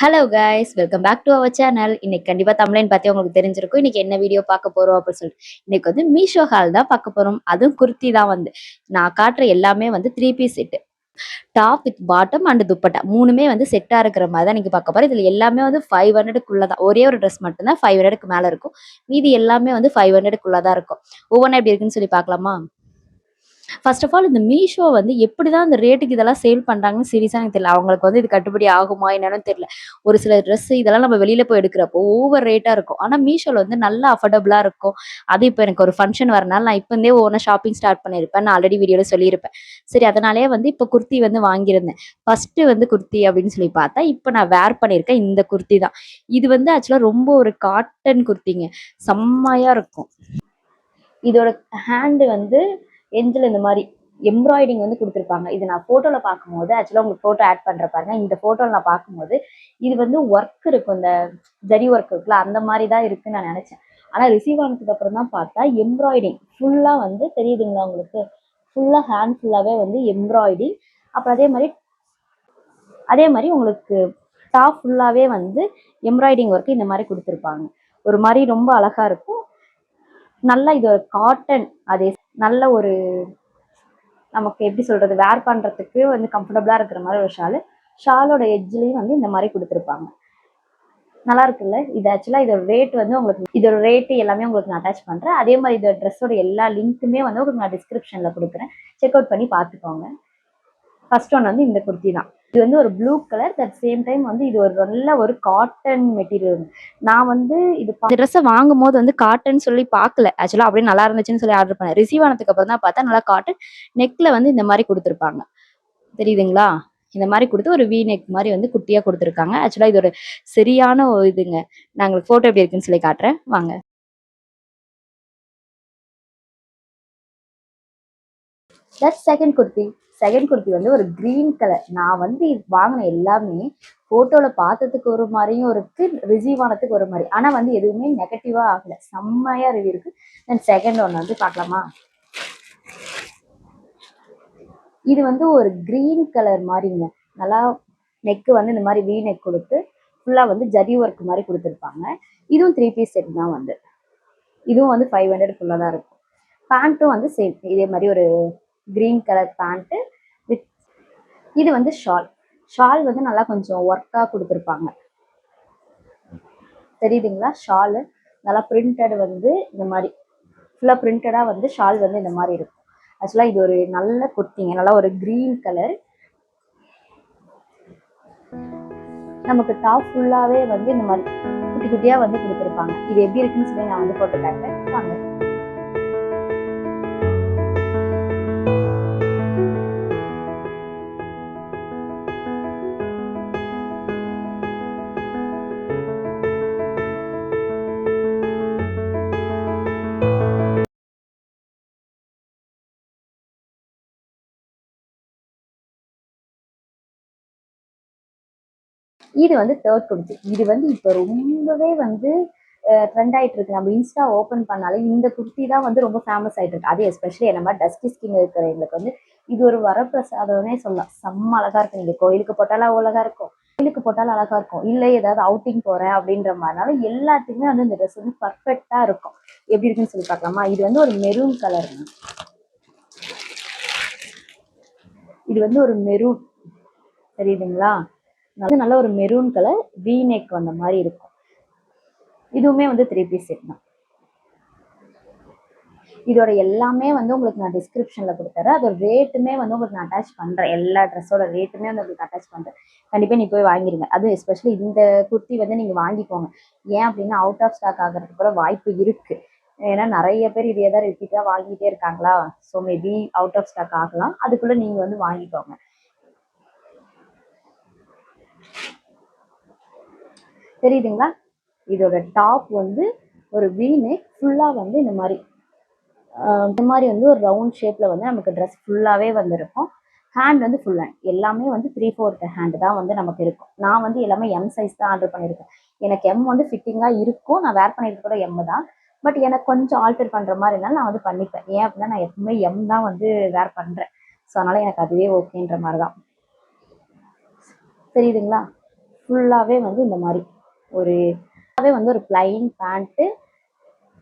Hello guys, welcome back to our channel. இன்னைக்கு கண்டிப்பா தமிழ்லைன் பார்த்து உங்களுக்கு தெரிஞ்சிருக்கும். இன்னைக்கு என்ன வீடியோ பார்க்க போறோம் அப்படின்னு சொல்லிட்டு இன்னைக்கு வந்து மீஷோ ஹால் தான் பார்க்க போறோம். அதுவும் குர்த்தி தான் வந்து நான் காட்டுற எல்லாமே வந்து 3 piece set. Top with bottom and dupatta மூணுமே வந்து செட்டா இருக்கிற மாதிரி தான் நீங்க பார்க்க போறோம். இதுல எல்லாமே வந்து 500க்குள்ள தான். ஒரே ஒரு ட்ரெஸ் மட்டும் தான் 500க்கு மேல இருக்கும். மீதி எல்லாமே வந்து 500க்குள்ள தான் இருக்கும். ஒவ்வொன்றா எப்படி இருக்குன்னு சொல்லி பார்க்கலாமா? ஃபர்ஸ்ட் ஆஃப் ஆல் இந்த மீஷோ வந்து எப்படிதான் அந்த ரேட்டுக்கு இதெல்லாம் சேல் பண்றாங்கன்னு சீரியஸா எனக்கு தெரியல. அவங்களுக்கு வந்து இது கட்டுப்படி ஆகுமா என்னன்னு தெரியல. ஒரு சில ட்ரெஸ் இதெல்லாம் நம்ம வெளியில போய் எடுக்கிறப்போ ஓவர் ரேட்டா இருக்கும். ஆனா மீஷோல வந்து நல்லா அஃபோர்டபுளா இருக்கும். அது இப்போ எனக்கு ஒரு ஃபங்க்ஷன் வரனால நான் இப்போ இருந்தே ஒவ்வொன்றா ஷாப்பிங் ஸ்டார்ட் பண்ணியிருப்பேன். நான் ஆல்ரெடி வீடியோல சொல்லியிருப்பேன். சரி, அதனாலேயே வந்து இப்போ குர்த்தி வந்து வாங்கியிருந்தேன். ஃபர்ஸ்ட் வந்து குர்த்தி அப்படின்னு சொல்லி பார்த்தா இப்போ நான் வேர் பண்ணியிருக்கேன் இந்த குர்த்தி தான். இது வந்து ஆக்சுவலா ரொம்ப ஒரு காட்டன் குர்த்திங்க. செம்மையா இருக்கும். இதோட ஹேண்டு வந்து எஞ்சில் இந்த மாதிரி எம்ப்ராய்டிங் வந்து கொடுத்துருப்பாங்க. இது நான் ஃபோட்டோவில் பார்க்கும்போது ஆக்சுவலாக உங்களுக்கு ஃபோட்டோ ஆட் பண்ணுற பாருங்க. இந்த ஃபோட்டோவில் நான் பார்க்கும்போது இது வந்து ஒர்க் இருக்கும், இந்த ஜரி ஒர்க் இருக்குல்ல அந்த மாதிரி தான் இருக்குன்னு நான் நினச்சேன். ஆனால் ரிசீவ் ஆனதுக்கு அப்புறம் தான் பார்த்தா எம்ப்ராய்டிங் ஃபுல்லாக வந்து தெரியுதுங்களா உங்களுக்கு? ஃபுல்லாக ஹேண்ட் ஃபுல்லாகவே வந்து எம்ப்ராய்டிங். அப்புறம் அதே மாதிரி உங்களுக்கு டாப் ஃபுல்லாகவே வந்து எம்ப்ராய்டிங் ஒர்க் இந்த மாதிரி கொடுத்துருப்பாங்க. ஒரு மாதிரி ரொம்ப அழகாக இருக்கும். நல்லா இது ஒரு காட்டன், அதே நல்ல ஒரு நமக்கு எப்படி சொல்றது, வேர் பண்றதுக்கு வந்து கம்ஃபர்டபுளா இருக்கிற மாதிரி ஒரு ஷாலோட எட்ஜ்லயும் வந்து இந்த மாதிரி கொடுத்துருப்பாங்க. நல்லா இருக்குல்ல? இது ஆக்சுவலா இதோட ரேட் வந்து உங்களுக்கு இதோட ரேட்டு எல்லாமே உங்களுக்கு நான் அட்டாச் பண்றேன். அதே மாதிரி இதோட ட்ரெஸ்ஸோட எல்லா லிங்க்குமே வந்து உங்களுக்கு நான் டிஸ்கிரிப்ஷன்ல கொடுக்குறேன். செக் அவுட் பண்ணி பார்த்துக்கோங்க. ஃபர்ஸ்ட் ஒன் வந்து இந்த குர்த்தி தான். இது வந்து ஒரு blue colour, that same time வந்து இது ஒரு நல்ல ஒரு காட்டன் மெட்டீரியல். நான் வந்து இது ட்ரெஸ்ஸை வாங்கும் போது வந்து காட்டன் சொல்லி பார்க்கல. ஆக்சுவலா அப்படியே நல்லா இருந்துச்சுன்னு சொல்லி ஆர்டர் பண்ணேன். ரிசீவ் ஆனதுக்கு அப்புறம் தான் பார்த்தா நல்லா காட்டன். நெக்ல வந்து இந்த மாதிரி கொடுத்துருப்பாங்க. தெரியுதுங்களா? இந்த மாதிரி கொடுத்து ஒரு வி நெக் மாதிரி வந்து குட்டியா கொடுத்துருக்காங்க. ஆக்சுவலா இது ஒரு சரியான இதுங்க. நான் உங்களுக்கு போட்டோ எப்படி இருக்குன்னு சொல்லி காட்டுறேன் வாங்க. தட் செகண்ட் குர்த்தி வந்து ஒரு கிரீன் கலர். நான் வந்து வாங்கின எல்லாமே போட்டோல பார்த்ததுக்கு ஒரு மாதிரியும் இருக்கு, ரிசீவ் ஆனதுக்கு ஒரு மாதிரி. ஆனா வந்து எதுவுமே நெகட்டிவா ஆகல, செம்மையா ரிவ்யூ இருக்கு. தென் செகண்ட் ஒன் வந்து பார்க்கலாமா? இது வந்து ஒரு கிரீன் கலர் மாதிரிங்க. நல்லா நெக்கு வந்து இந்த மாதிரி வி நெக் கொடுத்து ஃபுல்லா வந்து ஜரி ஒர்க் மாதிரி கொடுத்துருப்பாங்க. இதுவும் 3 பீஸ் செட் தான் வந்து. இதுவும் வந்து 500 தான் இருக்கும். பேண்ட்டும் வந்து சேம் இதே மாதிரி ஒரு கிரீன் கலர் பேண்ட்டு வித் இது வந்து ஷால் வந்து நல்லா கொஞ்சம் ஒர்க்காக கொடுத்துருப்பாங்க. தெரியுதுங்களா? ஷாலு நல்லா பிரிண்டட் வந்து இந்த மாதிரி ஃபுல்லாக பிரிண்டடாக வந்து ஷால் வந்து இந்த மாதிரி இருக்கும். ஆக்சுவலாக இது ஒரு நல்ல குர்த்திங்க. நல்லா ஒரு கிரீன் கலர். நமக்கு டாப் ஃபுல்லாகவே வந்து இந்த மாதிரி குட்டி குட்டியாக வந்து கொடுத்துருப்பாங்க. இது எப்படி இருக்குன்னு சொல்லி நான் வந்து போட்டு காட்டுறேன் வாங்க. இது வந்து தேர்ட் குர்த்தி. இது வந்து இப்போ ரொம்பவே வந்து ட்ரெண்ட் ஆகிட்டு இருக்கு. நம்ம இன்ஸ்டா ஓப்பன் பண்ணாலே இந்த குர்த்தி தான் வந்து ரொம்ப ஃபேமஸ் ஆகிட்டு இருக்கு. அது எஸ்பெஷலி என்ன மாதிரி டஸ்கி ஸ்கின் இருக்கிறவங்களுக்கு வந்து இது ஒரு வரப்பிரசாதம்னே சொல்லலாம். செம்ம அழகா இருக்கு. நீங்க கோயிலுக்கு போட்டாலும் அழகா இருக்கும், கோயிலுக்கு போட்டாலும் அழகா இருக்கும், இல்லை ஏதாவது அவுட்டிங் போறேன் அப்படின்ற மாதிரினால எல்லாத்துக்குமே வந்து இந்த ட்ரெஸ் வந்து பர்ஃபெக்டா இருக்கும். எப்படி இருக்குன்னு சொல்லி பார்க்கலாமா? இது வந்து ஒரு மெரூன் கலர். இது வந்து ஒரு மெரூன், தெரியுதுங்களா? நல்ல ஒரு மெரூன் கலர் வி நெக் வந்த மாதிரி இருக்கும். இதுவுமே வந்து 3 பீஸ் செட் தான். இதோட எல்லாமே வந்து உங்களுக்கு நான் டிஸ்கிரிப்ஷன்ல கொடுத்துறேன். அதோட ரேட்டுமே வந்து உங்களுக்கு நான் அட்டாச் பண்றேன். எல்லா ட்ரெஸ்ஸோட ரேட்டுமே வந்து உங்களுக்கு அட்டாச் பண்றேன். கண்டிப்பா நீ போய் வாங்கிருங்க. அதுவும் எஸ்பெஷலி இந்த குர்த்தி வந்து நீங்க வாங்கிக்கோங்க. ஏன் அப்படின்னா அவுட் ஆஃப் ஸ்டாக் ஆகிறதுக்கு கூட வாய்ப்பு இருக்கு. ஏன்னா நிறைய பேர் இதே தான் ரிப்பீட்டா வாங்கிட்டே இருக்காங்களா. So maybe out of stock ஆகலாம். அதுக்குள்ள நீங்க வந்து வாங்கிக்கோங்க. தெரியுதுங்களா? இதோட டாப் வந்து ஒரு வி நெக் ஃபுல்லாக வந்து இந்த மாதிரி வந்து ஒரு ரவுண்ட் ஷேப்பில் வந்து நமக்கு ட்ரெஸ் ஃபுல்லாகவே வந்து இருக்கும். ஹேண்ட் வந்து ஃபுல் ஹேண்ட் எல்லாமே வந்து 3/4 ஹேண்ட் தான் வந்து நமக்கு இருக்கும். நான் வந்து எல்லாமே எம் சைஸ் தான் ஆர்டர் பண்ணியிருக்கேன். எனக்கு எம் வந்து ஃபிட்டிங்காக இருக்கும். நான் வேர் பண்ணிட்டு கூட எம் தான். பட் எனக்கு கொஞ்சம் ஆல்டர் பண்ணுற மாதிரி இருந்தாலும் நான் வந்து பண்ணிப்பேன். ஏன் அப்படின்னா நான் எப்பவுமே எம் தான் வந்து வேர் பண்ணுறேன். ஸோ அதனால் எனக்கு அதுவே ஓகேன்ற மாதிரி தான். தெரியுதுங்களா? ஃபுல்லாவே வந்து இந்த மாதிரி ஒரு வந்து ஒரு பிளைன் பேண்ட்டு,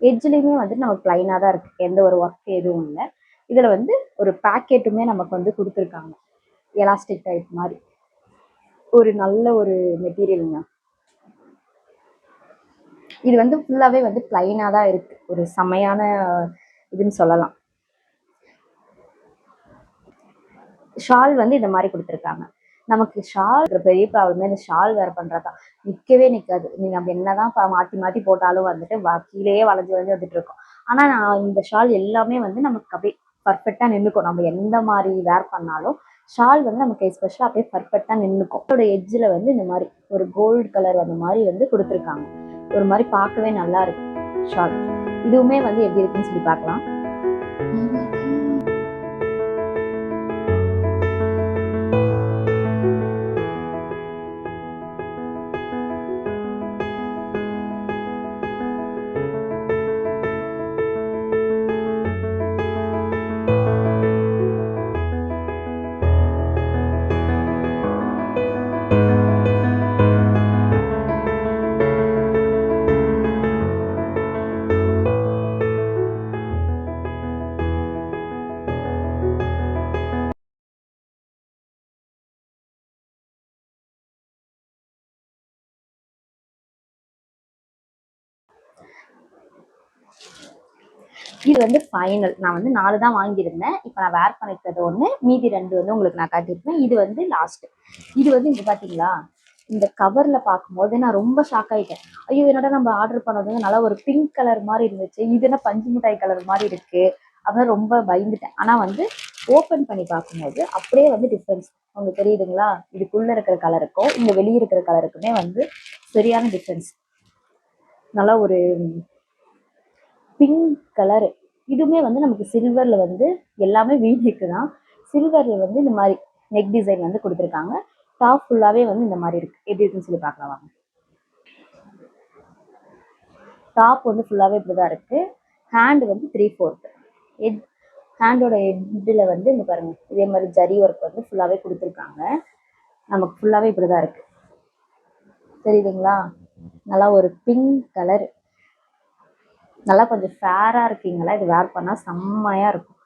எட்ஜ்லயுமே வந்து நமக்கு பிளைனா தான் இருக்கு, எந்த ஒரு ஒர்க் எதுவும் இல்லை. இதுல வந்து ஒரு பாக்கெட்டுமே நமக்கு வந்து கொடுத்துருக்காங்க, எலாஸ்டிக் டைப் மாதிரி. ஒரு நல்ல ஒரு மெட்டீரியலுங்க. இது வந்து ஃபுல்லாவே வந்து பிளைனா தான் இருக்கு, ஒரு செமையான இதுன்னு சொல்லலாம். ஷால் வந்து இந்த மாதிரி கொடுத்துருக்காங்க. நமக்கு ஷால் பெரிய ப்ராப்ளமே இந்த ஷால் வேர் பண்றதா, நிக்கவே நிக்காது. நம்ம என்னதான் மாத்தி மாத்தி போட்டாலும் வந்துட்டு கீழேயே வளைஞ்சு வளைஞ்சு வந்துட்டு இருக்கோம். ஆனா நான் இந்த ஷால் எல்லாமே வந்து நமக்கு அப்படியே பர்ஃபெக்டா நின்றுக்கும். நம்ம எந்த மாதிரி வேர் பண்ணாலும் ஷால் வந்து நமக்கு எஸ்பெஷலா அப்படியே பர்ஃபெக்டா நின்றுக்கும். அதோட எட்ஜில் வந்து இந்த மாதிரி ஒரு கோல்டு கலர் அந்த மாதிரி வந்து கொடுத்துருக்காங்க. ஒரு மாதிரி பார்க்கவே நல்லா இருக்கு ஷால். இதுவுமே வந்து எப்படி இருக்குன்னு சொல்லி பார்க்கலாம். இது வந்து ஃபைனல். நான் வந்து 4 தான் வாங்கியிருந்தேன். இப்போ நான் வேர் பண்ணிக்கிறது 1, மீதி 2 வந்து உங்களுக்கு நான் காட்டியிருப்பேன். இது வந்து லாஸ்ட். இது வந்து இங்க பாத்தீங்களா, இந்த கவர்ல பார்க்கும்போது நான் ரொம்ப ஷாக் ஆயிட்டேன். ஐயோ, என்னடா நம்ம ஆர்டர் பண்ணது வந்து நல்லா ஒரு பிங்க் கலர் மாதிரி இருந்துச்சு, இது என்ன பஞ்சு மிட்டாய் கலர் மாதிரி இருக்கு அப்படின்னு ரொம்ப பயந்துட்டேன். ஆனா வந்து ஓப்பன் பண்ணி பார்க்கும்போது அப்படியே வந்து டிஃப்ரென்ஸ் உங்களுக்கு தெரியுதுங்களா. இதுக்குள்ள இருக்கிற கலருக்கும் இங்க வெளியே இருக்கிற கலருக்குமே வந்து சரியான டிஃப்ரென்ஸ். நல்லா ஒரு பிங்க் கலரு. இதுவுமே வந்து நமக்கு சில்வர்ல வந்து எல்லாமே வீநெக்கு தான். சில்வர்ல வந்து இந்த மாதிரி நெக் டிசைன் வந்து கொடுத்துருக்காங்க. டாப் ஃபுல்லாவே வந்து இந்த மாதிரி இருக்கு. எப்படி இருக்குன்னு சொல்லி பார்க்கலாம் வாங்க. டாப் வந்து ஃபுல்லாவே இப்படிதான் இருக்கு. ஹேண்ட் வந்து 3/4. ஹேண்டோட எட்ல வந்து இந்த பாருங்க, இதே மாதிரி ஜரி ஒர்க் வந்து ஃபுல்லாவே கொடுத்துருக்காங்க. நமக்கு ஃபுல்லாவே இப்படிதான் இருக்கு, தெரியுதுங்களா. நல்லா ஒரு பிங்க் கலர், நல்லா கொஞ்சம் ஃபேரா இருக்கீங்களா, இது வேர் பண்ணா செம்மையா இருக்கும்.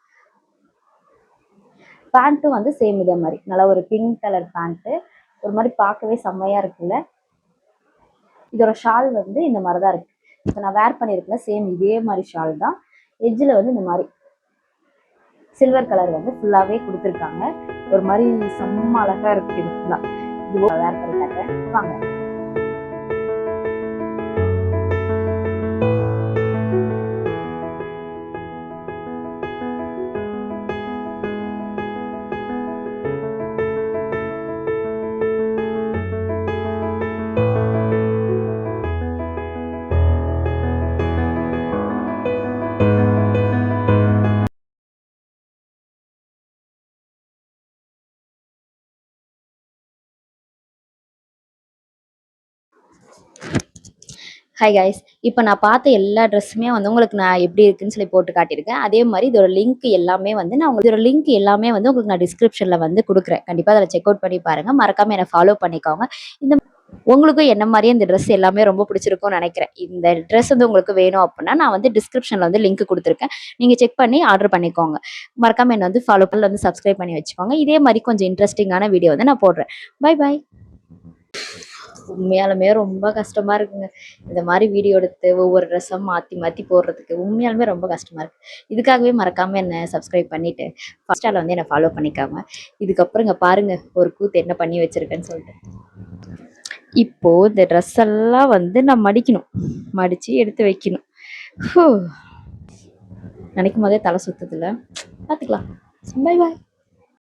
பேண்ட்டும் வந்து சேம் இதே மாதிரி நல்லா ஒரு பிங்க் கலர் பேண்ட்டு, ஒரு மாதிரி பார்க்கவே செம்மையா இருக்குல்ல. இதோட ஷால் வந்து இந்த மாதிரி தான் இருக்கு. இப்போ நான் வேர் பண்ணியிருக்கேன் சேம் இதே மாதிரி ஷால் தான். எட்ஜில் வந்து இந்த மாதிரி சில்வர் கலர் வந்து ஃபுல்லாவே கொடுத்துருக்காங்க. ஒரு மாதிரி செம்ம அழகா இருக்கு. இது ஃபுல்லா இது வேர் பண்ணி காட்டுறேன் வாங்க. ஹாய் கைஸ், இப்போ நான் பார்த்த எல்லா ட்ரெஸ்ஸுமே வந்து உங்களுக்கு நான் எப்படி இருக்குன்னு சொல்லி போட்டு காட்டியிருக்கேன். அதே மாதிரி இதோட லிங்க் எல்லாமே வந்து உங்களுக்கு நான் டிஸ்கிரிப்ஷனில் வந்து கொடுக்குறேன். கண்டிப்பாக அதில் செக் அவுட் பண்ணி பாருங்கள். மறக்காமல் என்னை ஃபாலோ பண்ணிக்கோங்க. இந்த உங்களுக்கும் என்ன மாதிரியே இந்த ட்ரெஸ் எல்லாமே ரொம்ப பிடிச்சிருக்கும்னு நினைக்கிறேன். இந்த ட்ரெஸ் வந்து உங்களுக்கு வேணும் அப்படின்னா நான் வந்து டிஸ்கிரிப்ஷனில் வந்து லிங்க் கொடுத்துருக்கேன். நீங்கள் செக் பண்ணி ஆர்டர் பண்ணிக்கோங்க. மறக்காமல் என்னை வந்து ஃபாலோ பண்ணி வந்து சப்ஸ்கிரைப் பண்ணி வச்சுக்கோங்க. இதே மாதிரி கொஞ்சம் இன்ட்ரெஸ்டிங்கான வீடியோ வந்து நான் போடுறேன். Bye bye. உண்மையாலுமே ரொம்ப கஷ்டமா இருக்குங்க, இந்த மாதிரி வீடியோ எடுத்து ஒவ்வொரு ட்ரெஸ்ஸும் மாற்றி மாற்றி போடுறதுக்கு. உண்மையாலுமே ரொம்ப கஷ்டமா இருக்கு. இதுக்காகவே மறக்காம என்னை சப்ஸ்கிரைப் பண்ணிட்டு ஃபர்ஸ்டால வந்து என்னை ஃபாலோ பண்ணிக்காம. இதுக்கப்புறம் இங்கே பாருங்க ஒரு கூத்து என்ன பண்ணி வச்சிருக்கேன்னு சொல்லிட்டு. இப்போ இந்த ட்ரெஸ் எல்லாம் வந்து நான் மடிக்கணும், மடிச்சு எடுத்து வைக்கணும். நினைக்கும் போதே தலை சுத்ததில்ல. பார்த்துக்கலாம். Bye bye.